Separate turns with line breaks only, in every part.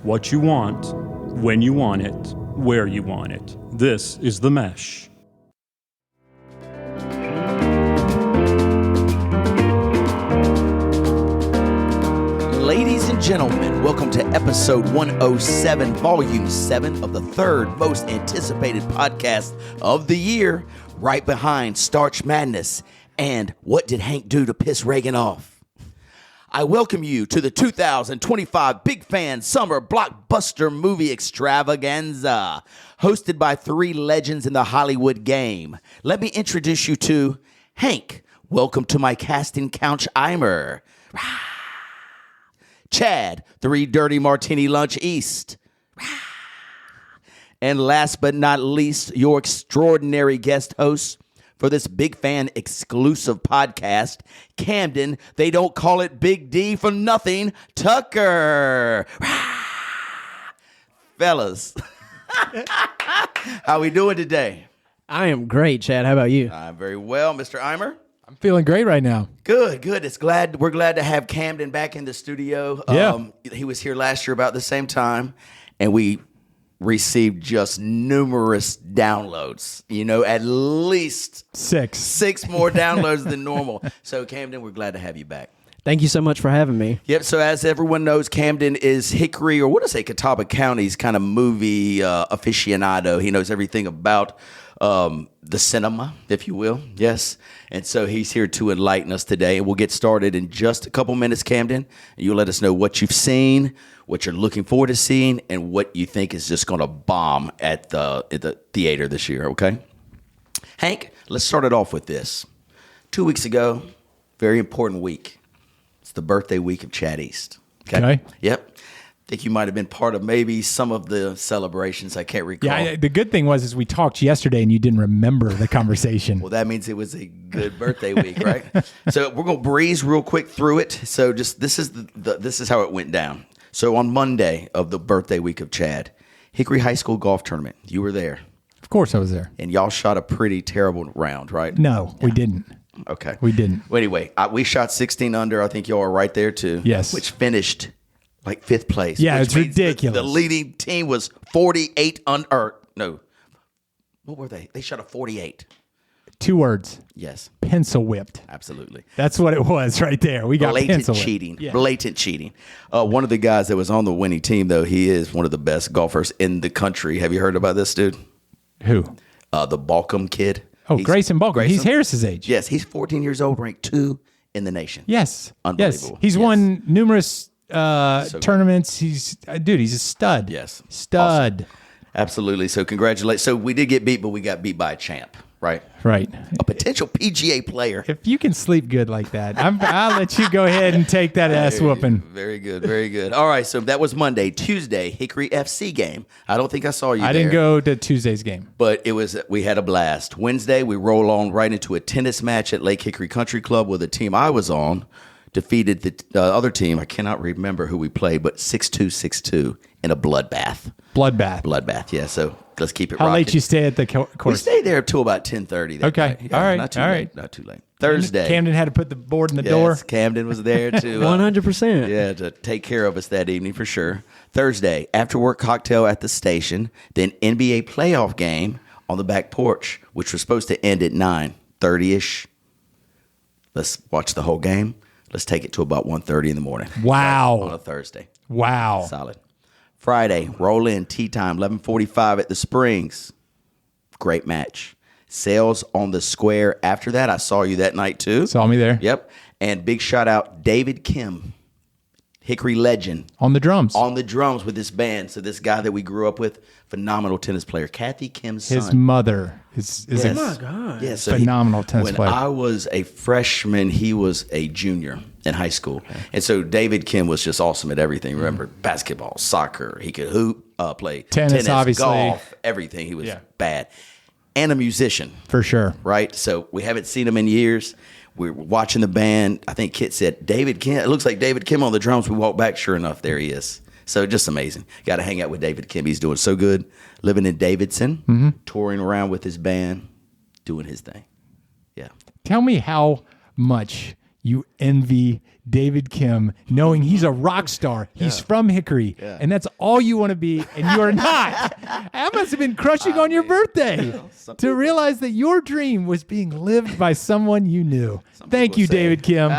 What you want, when you want it, where you want it. This is The Mesh.
Ladies and gentlemen, welcome to episode 107, volume 7 of the third most anticipated podcast of the year, right behind Starch Madness and What Did Hank Do to Piss Reagan Off? I welcome you to the 2025 Big Fan Summer Blockbuster Movie Extravaganza, hosted by three legends in the Hollywood game. Let me introduce you to Hank. Welcome to my casting couch, Eimer. Chad, 3 Dirty Martini Lunch East. And last but not least, your extraordinary guest host for this Big Fan exclusive podcast, Camden, they don't call it Big D for nothing, Tucker. Fellas, how we doing today?
I am great, Chad. How about you?
I'm very well, Mr. Eimer.
I'm feeling great right now.
Good. We're glad to have Camden back in the studio.
Yeah.
He was here last year about the same time, and we received just numerous downloads. You know, at least six more downloads than normal. So, Camden, we're glad to have you back.
Thank you so much for having me.
Yep. So, as everyone knows, Camden is Hickory, or what do I say, Catawba County's kind of movie aficionado. He knows everything about the cinema, if you will. Yes. And so he's here to enlighten us today. And we'll get started in just a couple minutes, Camden. And you'll let us know what you've seen, what you're looking forward to seeing, and what you think is just going to bomb at the theater this year, okay? Hank, let's start it off with this. 2 weeks ago, very important week. It's the birthday week of Chad East.
Okay.
Yep. I think you might have been part of maybe some of the celebrations. I can't recall.
Yeah, the good thing is we talked yesterday and you didn't remember the conversation.
Well, that means it was a good birthday week, right? So we're gonna breeze real quick through it. So just this is how it went down. So on Monday of the birthday week of Chad, Hickory High School golf tournament. You were there,
Of course I was there.
and y'all shot a pretty terrible round, right?
No, we didn't.
Okay,
We didn't.
Well, anyway, we shot 16 under. I think y'all are right there too.
Yes.
Which finished like 5th place.
Yeah,
which
it's
means
ridiculous.
The leading team was 48 under. No, what were they? They shot a 48.
2 words.
Yes,
Pencil whipped.
absolutely.
That's what it was right there. We got
Blatant
pencil whipped.
cheating.
Yeah.
Blatant cheating. One of the guys that was on the winning team, though, he is one of the best golfers in the country. Have you heard about this dude?
Who?
The Balcom kid.
Oh, Grayson Balcom. He's
Grayson?
Harris's age.
Yes, he's 14 years old, ranked 2 in the nation.
Yes.
Unbelievable.
Yes. He's
Yes.
won numerous
good.
tournaments. He's a stud.
Yes.
Stud.
Absolutely. So congratulations. So we did get beat, but we got beat by a champ, right?
Right.
A potential PGA player.
If you can sleep good like that, I'll let you go ahead and take that ass whooping.
Very good. Very good. All right. So that was Monday. Tuesday, Hickory FC game. I don't think I saw you
I
there.
didn't go to Tuesday's game.
But we had a blast. Wednesday, we roll on right into a tennis match at Lake Hickory Country Club where the team I was on defeated the other team. I cannot remember who we played, but 6-2, 6-2 in a bloodbath.
Bloodbath.
Yeah. So let's keep it
How
rocking.
late you stay at the
We
course?
stayed there till about 10:30. that
Okay.
night. Yeah,
All right.
Not too
All
late.
right.
Not too late. Thursday.
Camden had to put the board in the
Yes,
door.
Camden was there to
100%.
Yeah, to take care of us that evening for sure. Thursday, after work cocktail at the station, then NBA playoff game on the back porch, which was supposed to end at 9:30ish. Let's watch the whole game. Let's take it to about 1:30 in the morning.
Wow.
On a Thursday.
Wow.
Solid. Friday, roll in, tea time, 11:45 at the Springs. Great match. Sales on the square after that. I saw you that night too.
Saw me there.
Yep. And big shout out, David Kim, Hickory legend,
On the drums.
on the drums with this band. So this guy that we grew up with, phenomenal tennis player, Kathy Kim's
His
son.
mother is
Yes.
a
Oh my God. Yes, so
phenomenal tennis
when
player.
I was a freshman, he was a junior in high school. And so David Kim was just awesome at everything. Remember, basketball, soccer, he could hoop, play
Tennis, obviously.
golf, everything. He was bad. And a musician,
For sure.
right? So we haven't seen him in years. We're watching the band. I think Kit said, David Kim. It looks like David Kim on the drums. We walk back. Sure enough, there he is. So just amazing. Got to hang out with David Kim. He's doing so good. Living in Davidson, touring around with his band, doing his thing. Yeah.
Tell me how much you envy David Kim, knowing he's a rock star. He's from Hickory, and that's all you want to be, and you are not. That must have been crushing on your birthday to realize that your dream was being lived by someone you knew. Thank you, David Kim.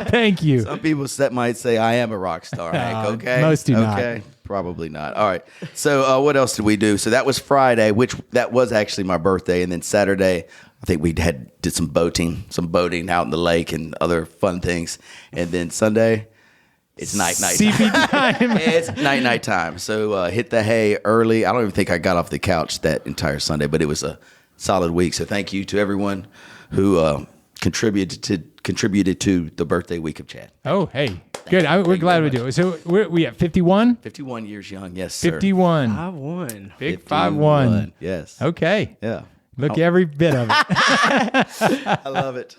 Thank you.
Some people might say I am a rock star, Hank. Okay,
most do not.
Okay, probably not. All right. So what else did we do? So that was Friday, that was actually my birthday, and then Saturday, I think we did some boating out in the lake and other fun things, and then Sunday, it's night
CP time.
It's night time. So hit the hay early. I don't even think I got off the couch that entire Sunday, but it was a solid week. So thank you to everyone who contributed to the birthday week of Chad.
Oh, hey. Good. We're glad we do it. So we at 51?
51 years young, yes, sir.
51.
5-1.
Big 5-1.
Yes.
Okay.
Yeah.
Look every bit of it.
I love it.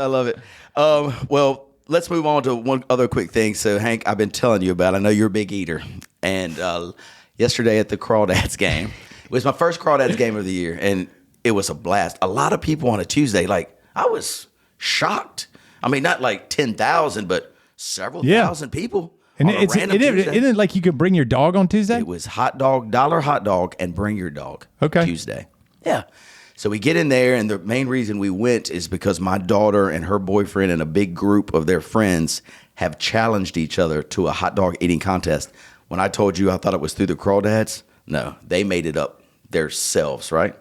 Well, let's move on to one other quick thing. So, Hank, I've been telling you about, I know you're a big eater. And yesterday at the Crawdads game, it was my first Crawdads game of the year, and it was a blast. A lot of people on a Tuesday, I was shocked. I mean, not like 10,000, but several thousand people.
And
on a random Tuesday.
Isn't it like you could bring your dog on Tuesday?
It was $1 hot dog, and bring your dog.
Okay.
Tuesday. Yeah. So we get in there, and the main reason we went is because my daughter and her boyfriend and a big group of their friends have challenged each other to a hot dog eating contest. When I told you I thought it was through the Crawdads, no, they made it up themselves, right?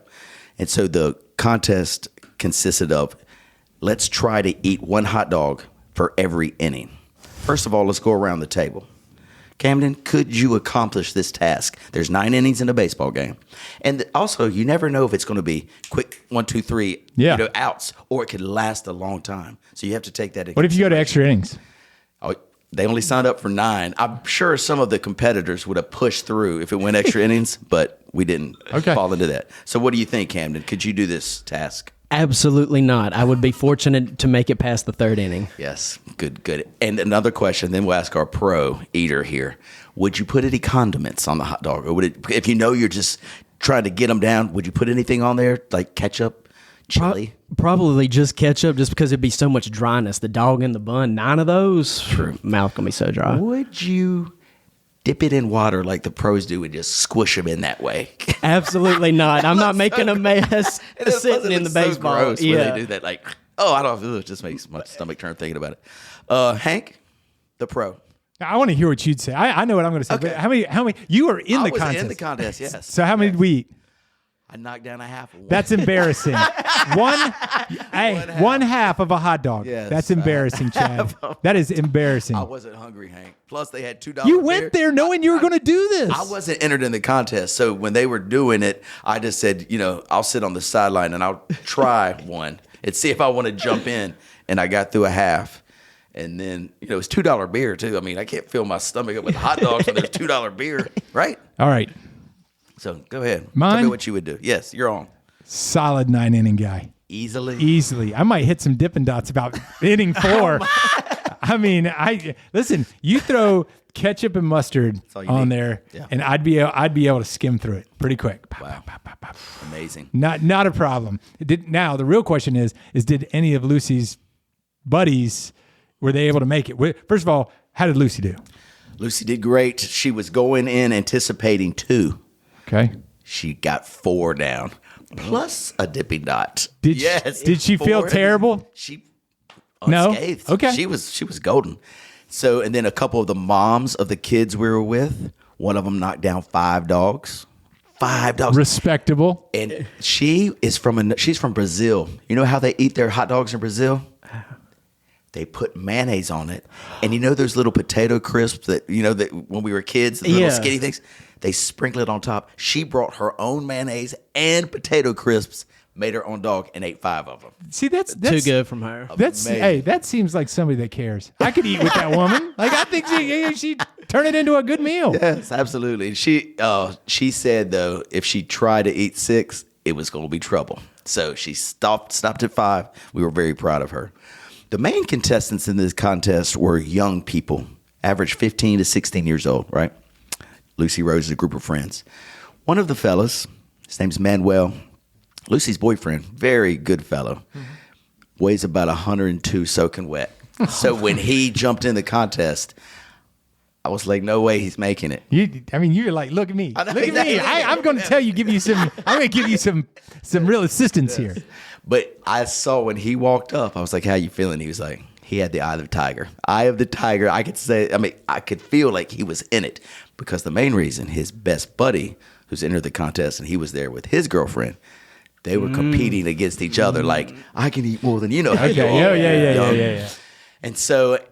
And so the contest consisted of, let's try to eat one hot dog for every inning. First of all, let's go around the table. Camden, could you accomplish this task? There's 9 innings in a baseball game. And also, you never know if it's going to be quick 1, 2, 3 outs, or it could last a long time. So you have to take that into
What if you go to extra innings?
Oh, they only signed up for 9. I'm sure some of the competitors would have pushed through if it went extra innings, but we didn't fall into that. So what do you think, Camden? Could you do this task?
Absolutely not. I would be fortunate to make it past the 3rd inning.
Yes, good. And another question, then we'll ask our pro eater here. Would you put any condiments on the hot dog? Or would it, if you know you're just trying to get them down, would you put anything on there, like ketchup, chili?
Probably just ketchup, just because it'd be so much dryness. The dog in the bun, 9 of those, mouth gonna be so dry.
Would you dip it in water like the pros do and just squish them in that way?
Absolutely not. I'm not making a mess sitting in the baseball.
So gross when they do that. Like, I don't know. It just makes my stomach turn thinking about it. Hank, the pro.
I want to hear what you'd say. I know what I'm going to say.
Okay.
But how many? You were in the contest.
I was in the contest, yes.
So how many did we eat?
I knocked down a half of one.
That's embarrassing. One half of a hot dog.
Yes,
that's embarrassing, Chad. That is embarrassing.
I wasn't hungry, Hank. Plus, they had $2.
You went there knowing you were going to do this.
I wasn't entered in the contest, so when they were doing it, I just said, I'll sit on the sideline and I'll try one and see if I want to jump in. And I got through a half. And then, it's $2 beer, too. I mean, I can't fill my stomach up with hot dogs when there's $2 beer, right?
All right.
So go ahead.
Mine?
Tell me what you would do. Yes, you're on.
Solid 9-inning guy.
Easily.
I might hit some Dippin' Dots about inning 4. I mean, listen. You throw ketchup and mustard on there, and I'd be able to skim through it pretty quick.
Wow. Amazing.
Not a problem. Now the real question is did any of Lucy's buddies, were they able to make it? First of all, how did Lucy do?
Lucy did great. She was going in anticipating 2.
Okay.
She got 4 down, plus a Dippin' Dot.
Did she feel terrible?
She
unscathed.
No.
Okay.
She was golden. So, and then a couple of the moms of the kids we were with, one of them knocked down 5 dogs. 5 dogs.
Respectable.
And she's from Brazil. You know how they eat their hot dogs in Brazil? They put mayonnaise on it. And those little potato crisps that, that when we were kids, the little skinny things, they sprinkle it on top. She brought her own mayonnaise and potato crisps, made her own dog, and ate 5 of them.
See, that's
too good from her.
That seems like somebody that cares. I could eat with that woman. Like, I think she turn it into a good meal.
Yes, absolutely. She said, though, if she tried to eat 6, it was going to be trouble. So she stopped at 5. We were very proud of her. The main contestants in this contest were young people, average 15 to 16 years old, right? Lucy Rose is a group of friends. One of the fellas, his name's Manuel, Lucy's boyfriend, very good fellow, weighs about 102 soaking wet. So when he jumped in the contest, I was like, no way he's making it.
You're like, look at me. Look at me. I'm going to tell you, I'm going to give you some real assistance here.
But I saw when he walked up, I was like, how you feeling? He was like, he had the eye of the tiger. Eye of the tiger. I could feel like he was in it because the main reason, his best buddy who's entered the contest and he was there with his girlfriend, they were competing against each other. Like, I can eat more than you know.
Okay. Yeah.
And so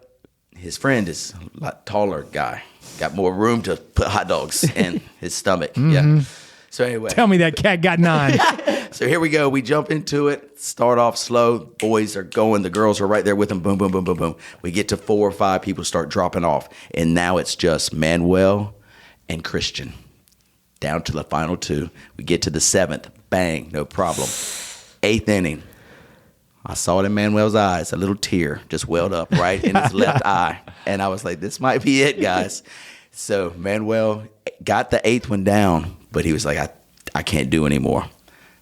his friend is a lot taller guy, got more room to put hot dogs in his stomach. Yeah. So anyway.
Tell me that cat got 9.
So here we go. We jump into it, start off slow. Boys are going. The girls are right there with them. Boom, boom, boom, boom, boom. We get to 4 or 5 people start dropping off. And now it's just Manuel and Christian. Down to the final 2. We get to the 7th. Bang. No problem. 8th inning. I saw it in Manuel's eyes. A little tear just welled up right in his left eye. And I was like, this might be it, guys. So Manuel got the 8th one down, but he was like, I can't do anymore.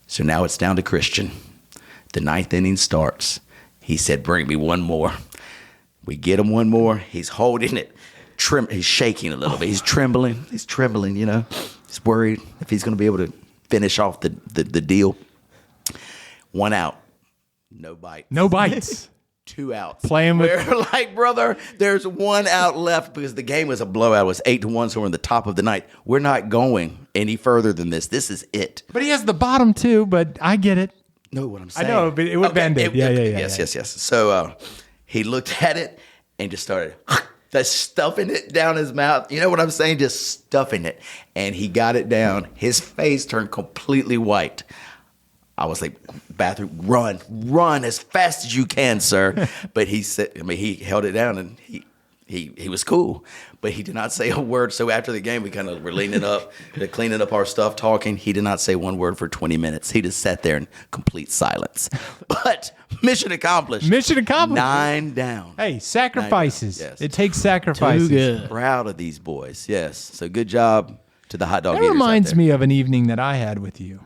So now it's down to Christian. The 9th inning starts. He said, bring me one more. We get him one more. He's holding it. He's shaking a little bit. He's trembling. He's worried if he's going to be able to finish off the deal. 1 out. No bites.
No bites.
2 outs.
Playing with.
We're like, brother, there's 1 out left because the game was a blowout. It was 8-1, so we're in the top of the ninth. We're not going any further than this. This is it.
But he has the bottom too, but I get it.
Know what I'm saying?
I know, but it would bend it. Yeah.
Yes. So he looked at it and just started stuffing it down his mouth. You know what I'm saying? Just stuffing it. And he got it down. His face turned completely white. I was like, bathroom, run as fast as you can, sir. But he said, he held it down and he was cool, but he did not say a word. So after the game, we kind of were leaning up, cleaning up our stuff, talking. He did not say one word for 20 minutes. He just sat there in complete silence. But mission accomplished. 9 down.
Hey, sacrifices.
Yes.
It takes sacrifices.
Too good.
Proud of these boys. Yes. So good job to the hot dog
That
eaters
reminds
out there.
me of an evening that I had with you.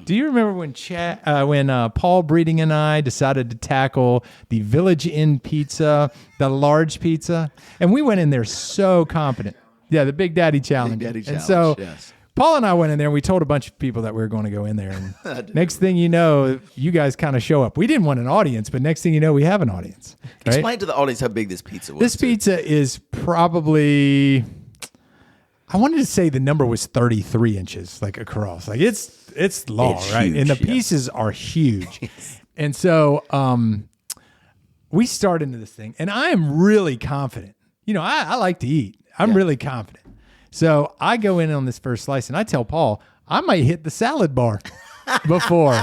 Do you remember when Paul Breeding and I decided to tackle the Village Inn pizza, the large pizza, and we went in there so confident? Yeah, the Big Daddy Challenge.
Big Daddy
And
Challenge,
so
yes.
Paul and I went in there and we told a bunch of people that we were going to go in there. And next thing you know, you guys kind of show up. We didn't want an audience, but next thing you know, we have an audience. Right?
Explain to the audience how big this pizza was.
This pizza is probably, I wanted to say the number was 33 inches, like across. Like it's long,
It's
right?
huge,
And the
yeah.
pieces are huge. And so we start into this thing, and I am really confident. You know, I like to eat. I'm really confident. So I go in on this first slice, and I tell Paul, I might hit the salad bar before,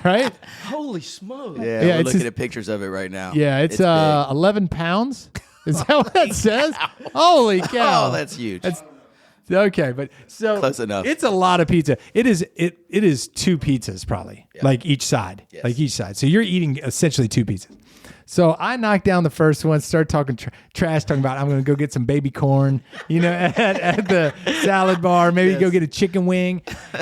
right?
Holy smokes.
Yeah,
Yeah,
we're
it's
looking
just-
at pictures of it right now.
Yeah, it's
big.
11 pounds. Is that what that says? Holy cow.
Oh, that's huge.
That's okay, but so
Close enough.
It's a lot of pizza. It is 2 pizzas probably, like each side, So you're eating essentially 2 pizzas. So I knocked down the first one, start talking trash, talking about I'm going to go get some baby corn, at the salad bar, maybe go get a chicken wing,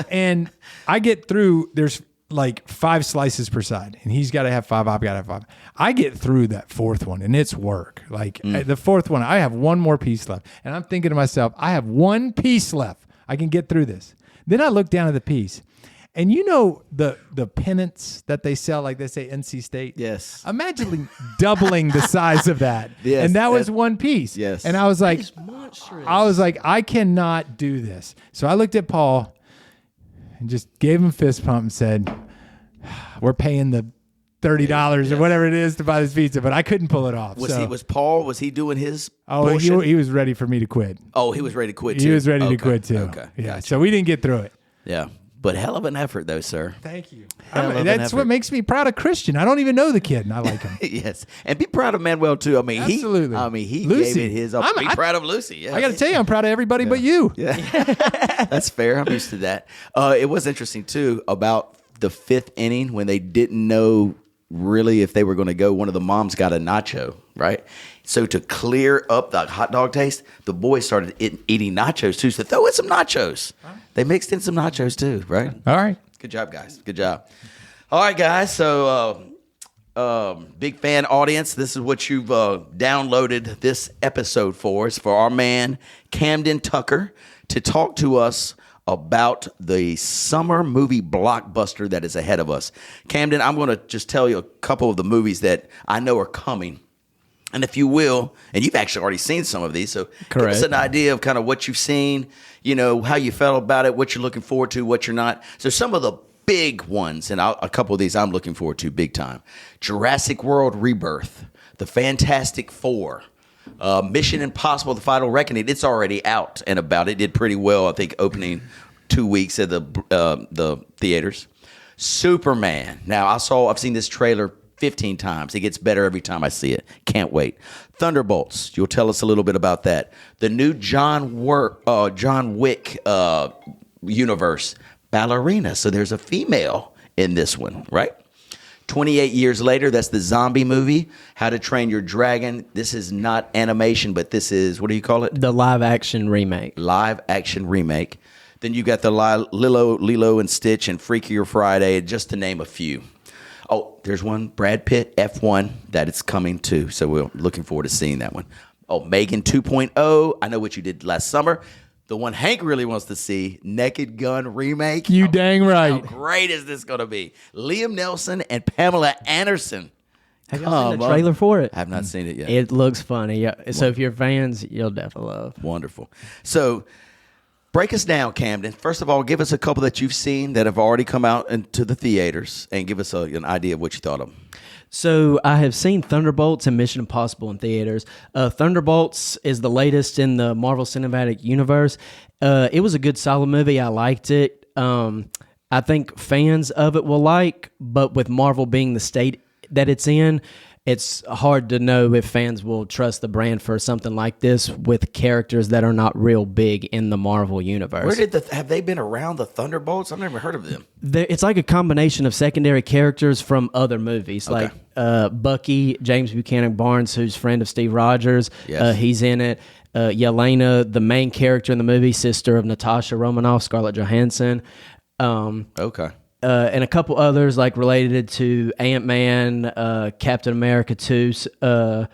and I get through. There's like 5 slices per side, and he's got to have 5. I've got to have 5. I get through that 4th one, and it's work. Like the 4th one, I have 1 more piece left, and I'm thinking to myself, I have 1 piece left. I can get through this. Then I look down at the piece, and the pennants that they sell, like they say NC State.
Yes.
Imagine doubling the size of that,
Yes,
and that was
that-
1 piece.
Yes.
And I was like,
Monstrous.
I cannot do this. So I looked at Paul and just gave him a fist pump and said, we're paying the $30 or whatever it is to buy this pizza, but I couldn't pull it off.
Was he doing his
Oh,
portion?
he was ready for me to quit.
Oh, he was ready to quit too.
He was ready
Okay.
to quit too.
Okay.
Yeah.
Gotcha.
So we didn't get through it.
Yeah. But hell of an effort though, sir.
Thank you.
Hell of an
That's
effort.
what makes me proud of Christian. I don't even know the kid, and I like him.
Yes. And be proud of Manuel too.
Absolutely.
He
Lucy.
gave it his all. Be proud of Lucy. Yes.
I got to tell you, I'm proud of everybody but you.
That's fair. I'm used to that. It was interesting too about the 5th inning when they didn't know really if they were going to go. One of the moms got a nacho, right? So to clear up the hot dog taste, the boys started eating nachos too. So throw in some nachos. They mixed in some nachos too, right?
All right.
Good job, guys. Good job. All right, guys. So big fan audience, this is what you've downloaded this episode for. It's for our man, Camden Tucker, to talk to us about the summer movie blockbuster that is ahead of us. Camden, I'm going to just tell you a couple of the movies that I know are coming. And if you will, and you've actually already seen some of these, so give us an idea of kind of what you've seen, you know, how you felt about it, what you're looking forward to, what you're not. So some of the big ones, and a couple of these I'm looking forward to big time. Jurassic World Rebirth, The Fantastic Four, Mission Impossible: The Final Reckoning. It's already out and about. It did pretty well, I think, opening 2 weeks at the theaters. Superman. Now, I've seen this trailer 15 times. It gets better every time I see it. Can't wait. Thunderbolts. You'll tell us a little bit about that. The new John Wick universe. Ballerina. So there's a female in this one, right? 28 years later, that's the zombie movie, How to Train Your Dragon. This is not animation, but this is, what do you call it?
The live action remake.
Live action remake. Then you got the Lilo and Stitch and Freakier Friday, just to name a few. Oh, there's one, Brad Pitt, F1, that it's coming too. So we're looking forward to seeing that one. Oh, Megan 2.0. I know what you did last summer. The one Hank really wants to see, Naked Gun remake.
You dang right.
How great is this going to be? Liam Neeson and Pamela Anderson.
Have you seen the trailer for it?
I have not seen it yet.
It looks funny. Yeah. So if you're fans, you'll definitely love.
Wonderful. So break us down, Camden. First of all, give us a couple that you've seen that have already come out into the theaters, and give us an idea of what you thought of them.
So I have seen Thunderbolts and Mission Impossible in theaters. Thunderbolts is the latest in the Marvel Cinematic Universe. It was a good, solid movie. I liked it. I think fans of it will like, but with Marvel being the state that it's in, it's hard to know if fans will trust the brand for something like this with characters that are not real big in the Marvel universe.
Have they been around, the Thunderbolts? I've never heard of them.
It's like a combination of secondary characters from other movies, like Bucky, James Buchanan Barnes, who's friend of Steve Rogers.
Yes.
He's in it. Yelena, the main character in the movie, sister of Natasha Romanoff, Scarlett Johansson.
Okay.
And a couple others like related to Ant-Man, Captain America 2. So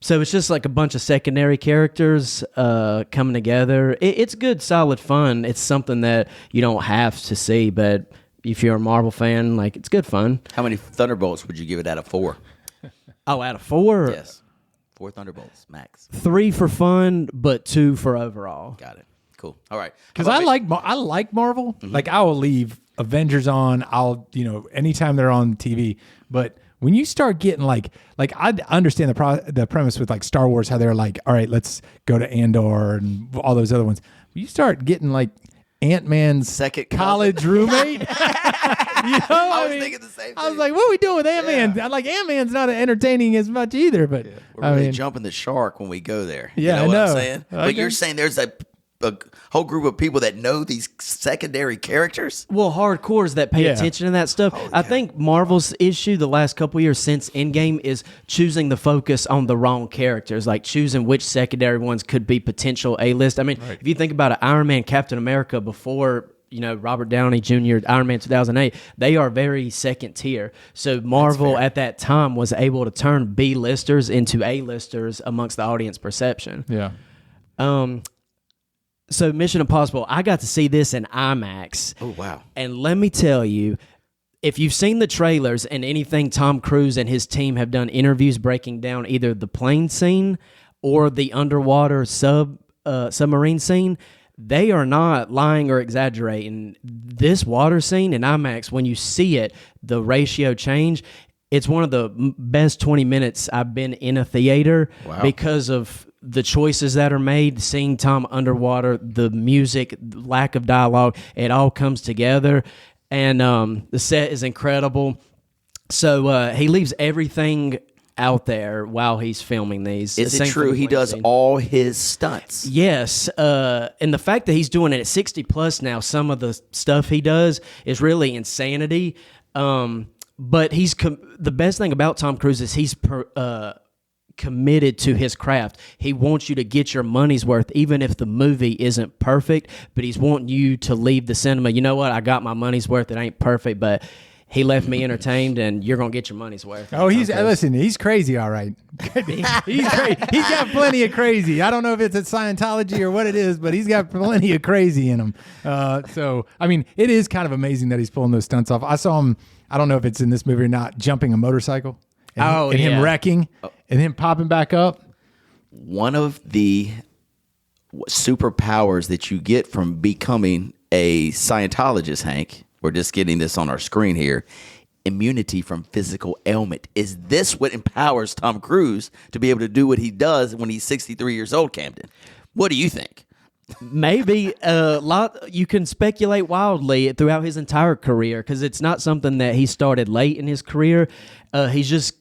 it's just like a bunch of secondary characters coming together. It's good, solid fun. It's something that you don't have to see, but if you're a Marvel fan, like, it's good fun.
How many Thunderbolts would you give it out of 4?
Oh, out of 4?
Yes. 4 Thunderbolts, max.
3 for fun, but 2 for overall.
Got it. Cool. All right.
Because I like Marvel. Mm-hmm. Like, I will leave Avengers on. Anytime they're on TV. But when you start getting like I understand the premise with like Star Wars, how they're like, all right, let's go to Andor and all those other ones. When you start getting like Ant-Man's
second
college roommate.
I was thinking the same thing.
I was like, what are we doing with Ant-Man?
Yeah.
Like, Ant-Man's not entertaining as much either. But
we're really jumping the shark when we go there.
Yeah,
you know
I know.
What I'm saying?
Okay.
But you're saying there's a whole group of people that know these secondary characters?
Well, hardcores that pay attention to that stuff. I think Marvel's issue the last couple years since Endgame is choosing the focus on the wrong characters, like choosing which secondary ones could be potential A-list. I mean, if you think about it, Iron Man, Captain America before, Robert Downey Jr., Iron Man 2008, they are very second tier. So Marvel at that time was able to turn B-listers into A-listers amongst the audience perception.
Yeah.
So Mission Impossible, I got to see this in IMAX.
Oh, wow.
And let me tell you, if you've seen the trailers and anything Tom Cruise and his team have done interviews breaking down either the plane scene or the underwater submarine scene, they are not lying or exaggerating. This water scene in IMAX, when you see it, the ratio change, it's one of the best 20 minutes I've been in a theater because of the choices that are made, seeing Tom underwater, the music, lack of dialogue, it all comes together. And the set is incredible. So he leaves everything out there while he's filming these.
Is it true he does all his stunts?
Yes. And the fact that he's doing it at 60 plus now, some of the stuff he does is really insanity. But the best thing about Tom Cruise is he's committed to his craft. He wants you to get your money's worth, even if the movie isn't perfect, but he's wanting you to leave the cinema. You know what? I got my money's worth. It ain't perfect, but he left me entertained, and you're gonna get your money's worth.
Oh, he's crazy, all right. He's crazy. He's got plenty of crazy. I don't know if it's at Scientology or what it is, but he's got plenty of crazy in him. So, I mean, it is kind of amazing that he's pulling those stunts off. I saw him, I don't know if it's in this movie or not, jumping a motorcycle. And him wrecking and him popping back up.
One of the superpowers that you get from becoming a Scientologist, Hank, we're just getting this on our screen here, immunity from physical ailment. Is this what empowers Tom Cruise to be able to do what he does when he's 63 years old, Camden? What do you think?
Maybe a lot. You can speculate wildly throughout his entire career because it's not something that he started late in his career. He's just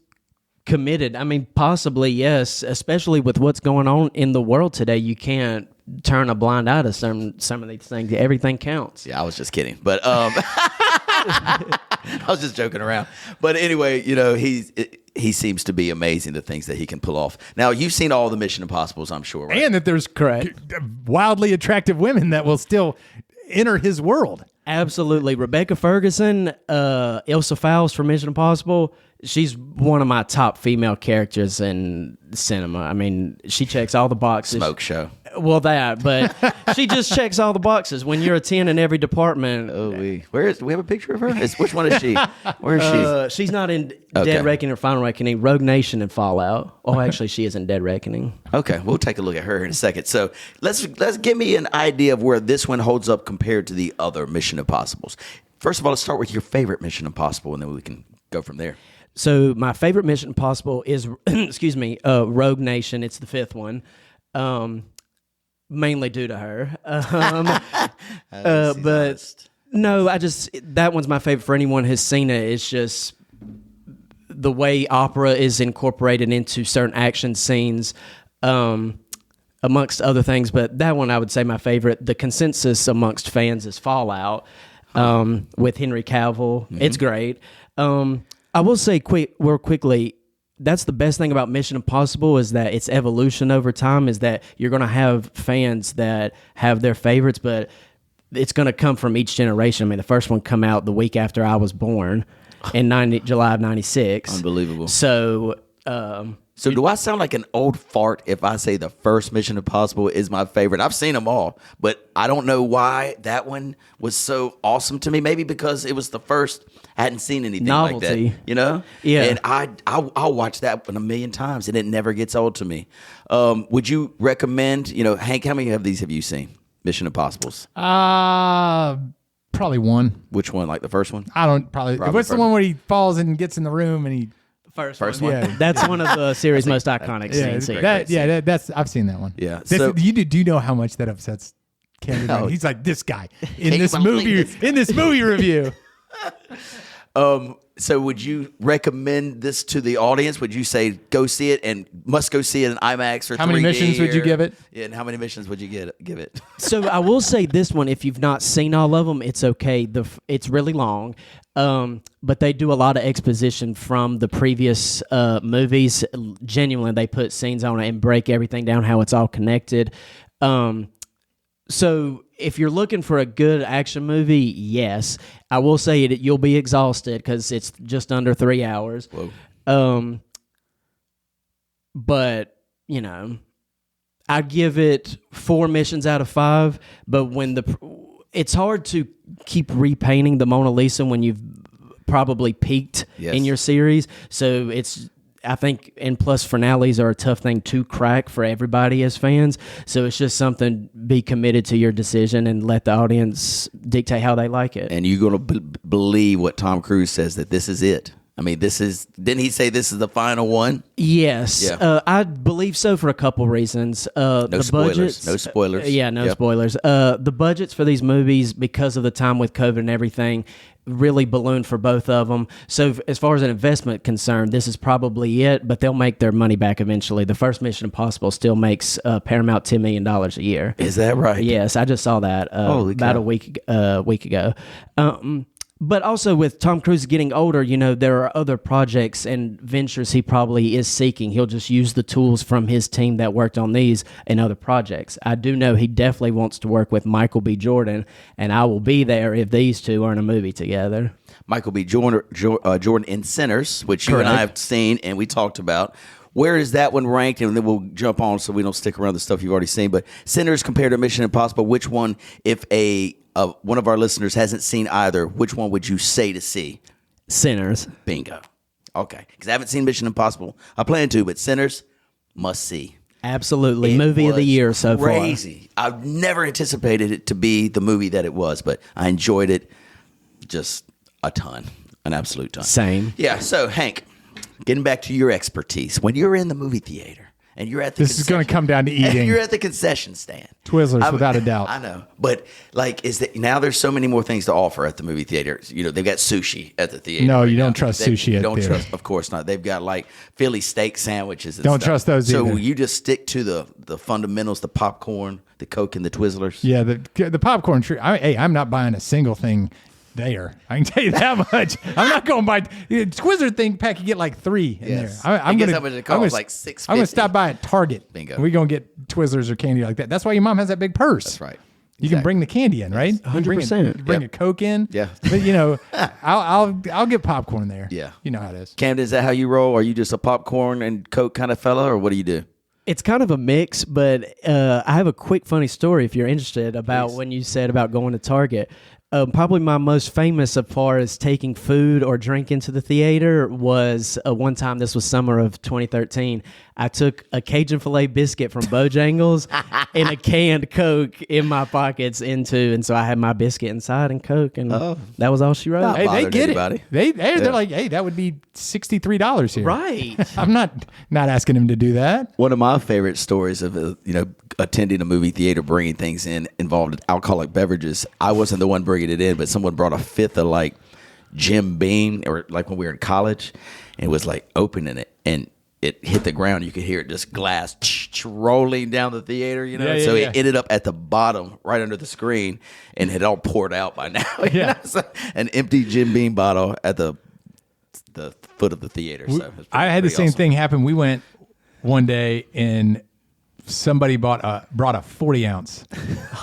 committed. I mean, possibly, yes, especially with what's going on in the world today. You can't turn a blind eye to some of these things. Everything counts.
Yeah, I was just kidding. But I was just joking around. But anyway, you know, he seems to be amazing, the things that he can pull off. Now, you've seen all the Mission Impossibles, I'm sure, right?
And that there's wildly attractive women that will still enter his world.
Absolutely. Rebecca Ferguson, Ilsa Faust from Mission Impossible, she's one of my top female characters in cinema. I mean, she checks all the boxes.
Smoke show.
Well, but she just checks all the boxes. When you're a 10 in every department.
Oh, we have a picture of her? Which one is she? Where is she?
She's not in Dead Reckoning or Final Reckoning, Rogue Nation and Fallout. Oh, actually, she is in Dead Reckoning.
Okay, we'll take a look at her in a second. So let's give me an idea of where this one holds up compared to the other Mission Impossibles. First of all, let's start with your favorite Mission Impossible, and then we can go from there.
So my favorite Mission Impossible is, Rogue Nation. It's the 5th one. Mainly due to her. But no, that one's my favorite for anyone who's seen it. It's just the way opera is incorporated into certain action scenes, amongst other things. But that one, I would say my favorite. The consensus amongst fans is Fallout, with Henry Cavill. Mm-hmm. It's great. I will say real quickly, that's the best thing about Mission Impossible is that its evolution over time is that you're going to have fans that have their favorites, but it's going to come from each generation. I mean, the first one come out the week after I was born in July of 96.
Unbelievable.
So
do I sound like an old fart if I say the first Mission Impossible is my favorite? I've seen them all, but I don't know why that one was so awesome to me. Maybe because it was the first. I hadn't seen anything
Novelty.
like that, you know?
Yeah.
And I'll watch that one a million times, and it never gets old to me. Would you recommend, Hank, how many of these have you seen? Mission Impossibles?
Probably one.
Which one? Like the first one?
I don't probably what's the one where he falls and gets in the room and he
First
one.
Yeah, that's one of the series' most iconic scenes.
That's I've seen that one.
Yeah.
Do you know how much that upsets Camden?
No.
He's like, this guy in this movie review.
So would you recommend this to the audience? Would you say go see it and must go see it in IMAX or 3D?
How many missions would you give it?
Yeah, and how many missions would you give it?
So I will say this one, if you've not seen all of them, it's okay. It's really long, but they do a lot of exposition from the previous movies. Genuinely, they put scenes on it and break everything down, how it's all connected. So if you're looking for a good action movie, yes. I will say you'll be exhausted because it's just under 3 hours.
Whoa.
But, I'd give it 4 missions out of 5. But it's hard to keep repainting the Mona Lisa when you've probably peaked in your series. So I think, and plus finales are a tough thing to crack for everybody as fans. So it's just something, be committed to your decision and let the audience dictate how they like it.
And you're going to believe what Tom Cruise says, that this is it. I mean, didn't he say this is the final one?
Yes.
Yeah.
I believe so for a couple reasons.
No
the
spoilers.
Budgets,
no spoilers.
No spoilers. The budgets for these movies, because of the time with COVID and everything, really ballooned for both of them. So as far as an investment concerned, this is probably it, but they'll make their money back eventually. The first Mission Impossible still makes Paramount $10 million a year.
Is that right?
Yes, I just saw that about a week ago. But also with Tom Cruise getting older, there are other projects and ventures he probably is seeking. He'll just use the tools from his team that worked on these and other projects. I do know he definitely wants to work with Michael B. Jordan, and I will be there if these two are in a movie together.
Michael B. Jordan in Sinners, which you and I have seen and we talked about. Where is that one ranked? And then we'll jump on so we don't stick around the stuff you've already seen. But Sinners compared to Mission Impossible, which one, if one of our listeners hasn't seen either, which one would you say to see?
Sinners.
Bingo. Okay. Because I haven't seen Mission Impossible. I plan to, but Sinners, must see.
Absolutely.
It
Movie of the
was
year so far.
Crazy. I've never anticipated it to be the movie that it was, but I enjoyed it just a ton. An absolute ton.
Same.
Yeah. So, Hank, getting back to your expertise, when you're in the movie theater and you're at the
This is going to come down to eating.
You're at the concession stand.
Twizzlers, without a doubt.
I know. But now there's so many more things to offer at the movie theater. They've got sushi at the theater.
No, you don't trust sushi at
don't
theater.
Trust, of course not. They've got like Philly steak sandwiches and
Don't
stuff.
trust those
So
either.
you just stick to the fundamentals, the popcorn, the Coke, and the Twizzlers.
Yeah, the popcorn tree. I'm not buying a single thing there. I can tell you that much. I'm not going to buy Twizzler thing pack. You get like 3 in
Yes.
there.
I guess how much it costs, like $6.50.
I'm going to stop by at Target.
Bingo.
We're going to get Twizzlers or candy like that. That's why your mom has that big purse.
That's right.
You can bring the candy in, right?
100%.
You bring a Coke in.
Yeah.
But I'll get popcorn there.
Yeah.
You know how it is.
Camden, is that how you roll? Are you just a popcorn and Coke kind of fella, or what do you do?
It's kind of a mix, but I have a quick funny story if you're interested about when you said about going to Target. Probably my most famous as far as taking food or drink into the theater was one time, this was summer of 2013. I took a Cajun filet biscuit from Bojangles and a canned Coke in my pockets and so I had my biscuit inside and Coke, and that was all she wrote.
Hey,
They
bothered
get
anybody.
it. They're like, hey, that would be $63 here.
Right.
I'm not asking him to do that.
One of my favorite stories of attending a movie theater, bringing things in involved alcoholic beverages. I wasn't the one bringing it in, but someone brought a fifth of like Jim Beam, or like when we were in college, and was like opening it, and it hit the ground. You could hear it just glass rolling down the theater,
Yeah,
so
yeah.
it ended up at the bottom, right under the screen, and had all poured out by now.
Yeah.
So an empty Jim Beam bottle at the foot of the theater. So it was
I had the
pretty
same
awesome.
thing happen. We went one day and somebody brought a 40 ounce,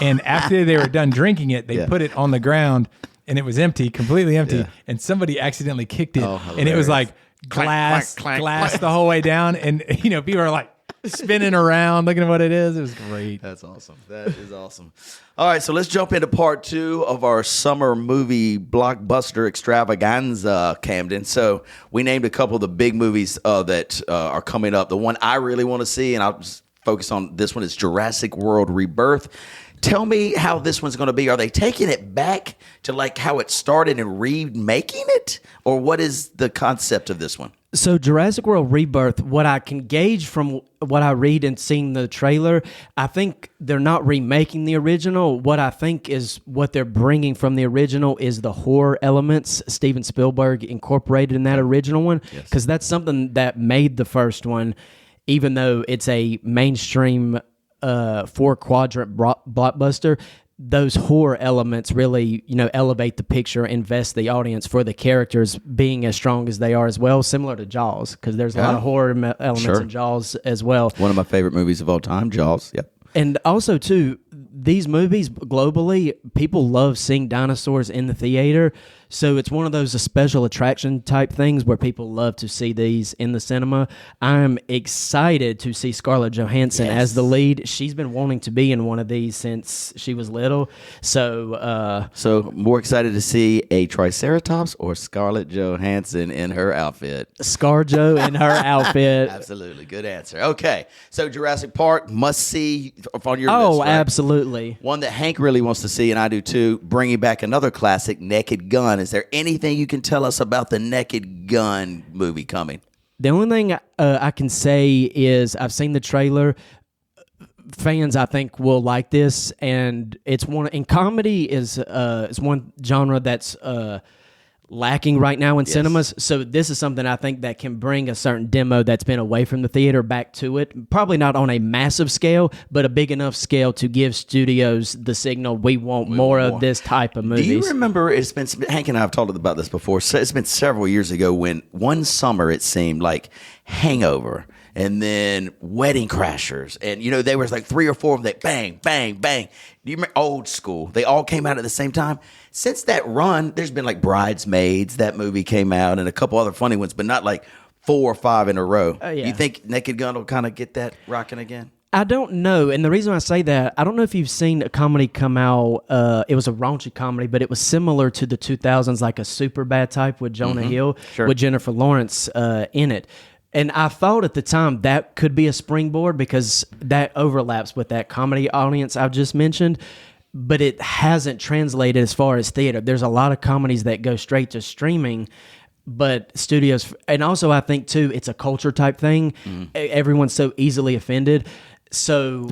and after they were done drinking it, they
Yeah.
put it on the ground, and it was empty, completely empty.
Yeah.
And somebody accidentally kicked it,
Oh,
and it was
hilarious.
like glass,
clank,
glass
clank.
the whole way down, and people are like spinning around, looking at what it is. It was great.
That's awesome. That is awesome. All right, so let's jump into part 2 of our summer movie blockbuster extravaganza, Camden. So we named a couple of the big movies that are coming up. The one I really want to see, and I'll just focus on this one, is Jurassic World Rebirth. Tell me how this one's going to be. Are they taking it back to like how it started and remaking it? Or what is the concept of this one?
So Jurassic World Rebirth, what I can gauge from what I read and seeing the trailer, I think they're not remaking the original. What I think is what they're bringing from the original is the horror elements Steven Spielberg incorporated in that original one, because that's something that made the first one, even though it's a mainstream 4-quadrant blockbuster. Those horror elements really, elevate the picture, invest the audience for the characters being as strong as they are as well, similar to Jaws, because there's a lot of horror elements
Sure.
in Jaws as well.
One of my favorite movies of all time, Jaws. Yep.
And also, too, these movies globally, people love seeing dinosaurs in the theater. So it's one of those special attraction type things where people love to see these in the cinema. I'm excited to see Scarlett Johansson as the lead. She's been wanting to be in one of these since she was little. So,
So more excited to see a Triceratops or Scarlett Johansson in her outfit?
ScarJo in her outfit.
Absolutely. Good answer. Okay. So Jurassic Park, must see on your list,
Oh,
right?
absolutely.
One that Hank really wants to see, and I do too, bringing back another classic, Naked Gun. Is there anything you can tell us about the Naked Gun movie coming?
The only thing I can say is I've seen the trailer. Fans, I think, will like this, and it's one. And comedy is one genre that's lacking right now in cinemas. So this is something I think that can bring a certain demo that's been away from the theater back to it. Probably not on a massive scale, but a big enough scale to give studios the signal we want more of this type of movies.
Do you remember, Hank and I have talked about this before, so it's been several years ago when one summer it seemed like Hangover and then Wedding Crashers, and there was like 3 or 4 of them that bang, bang, bang. Do you remember Old School? They all came out at the same time. Since that run, there's been like Bridesmaids, that movie came out, and a couple other funny ones, but not like 4 or 5 in a row.
Yeah.
You think Naked Gun will kind of get that rocking again?
I don't know, and the reason I say that, I don't know if you've seen a comedy come out. It was a raunchy comedy, but it was similar to the 2000s, like a Superbad type with Jonah Hill, with Jennifer Lawrence in it. And I thought at the time that could be a springboard because that overlaps with that comedy audience I've just mentioned, but it hasn't translated as far as theater. There's a lot of comedies that go straight to streaming, but studios, and also I think too, it's a culture type thing. Everyone's so easily offended. So